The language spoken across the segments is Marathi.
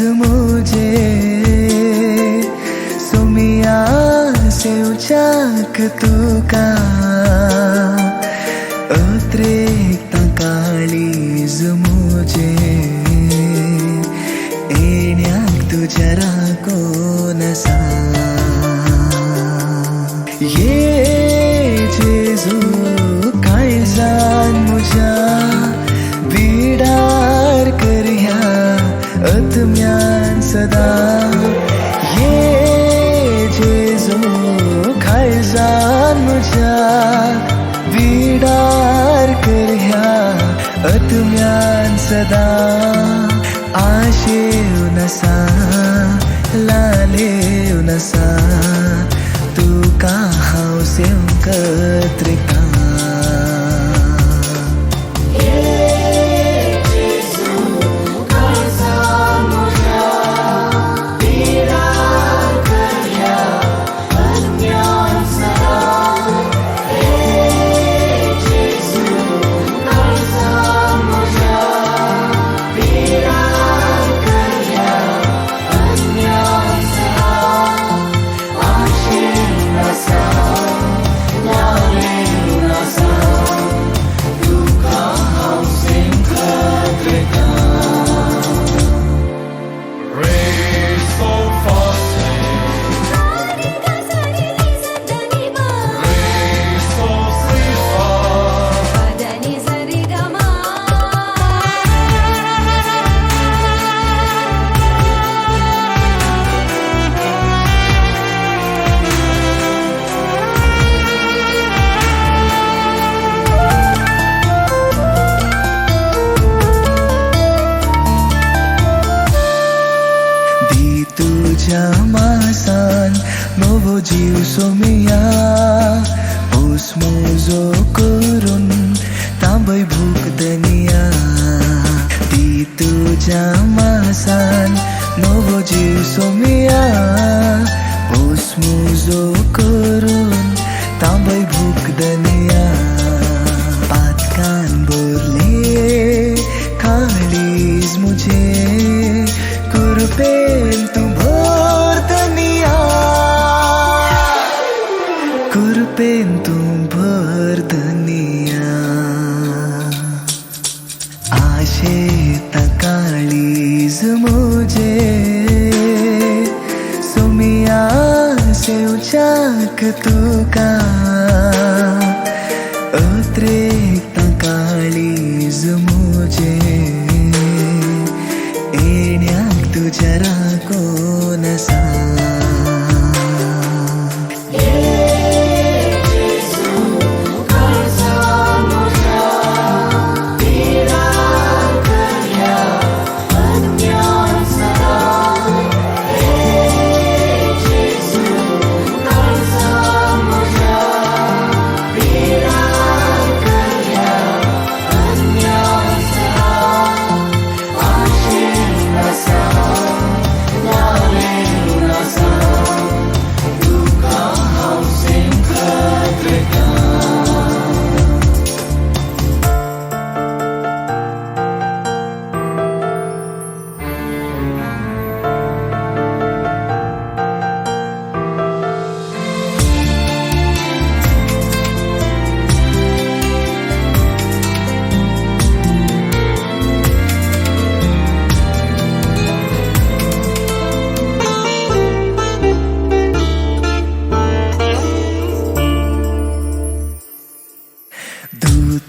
मुझे सुमिया से उचाक तुका अत्रेक काळीज मुझे येण्याक तुझ्या राकोनसा ये जेजू काळजान मुझ्या बिडार करया अतम्यान सदा ये जेजू काळजान मुझ्या बिडार करया अतम्यान सदा आशेव नसा लालेव नसा तुका हांव सेवकत्रिका तुझ्या मासान नवो जीव सोमिया ओस्मोजो करून तांबय भूक दनिया ती तुझ्या मासान नवो जीव सोमिया ओस्मोजो करून तांबय भूक दनिया पातकान बोरले काळीज मुझे कुरपेन तू कुरपेन तू भर धनिया आशेत काळीज मुझे सुमिया से उचाक तुका अत्रेक काळीज मुझे येण्याक तुझ्या राकोनसा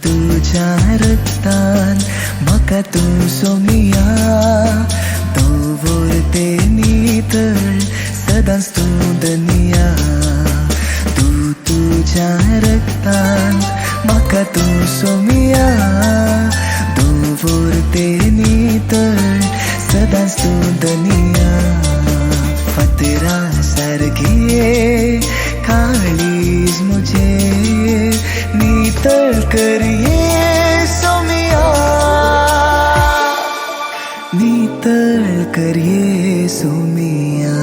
तुझ्या रक्तान म्हाका तू सोमिया दवरते नितळ सदांच तू दनिया तुझ्या रक्तान म्हाका तू सोमिया दवरते नितळ सदांच तू दनिया फातरा सारकी काळीज मुझे नितळ करिये सोमिया नितळ करिये सोमिया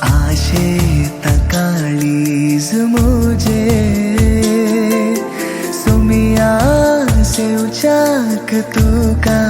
आशेत काळीज मुझे सोमिया से उचाक तुका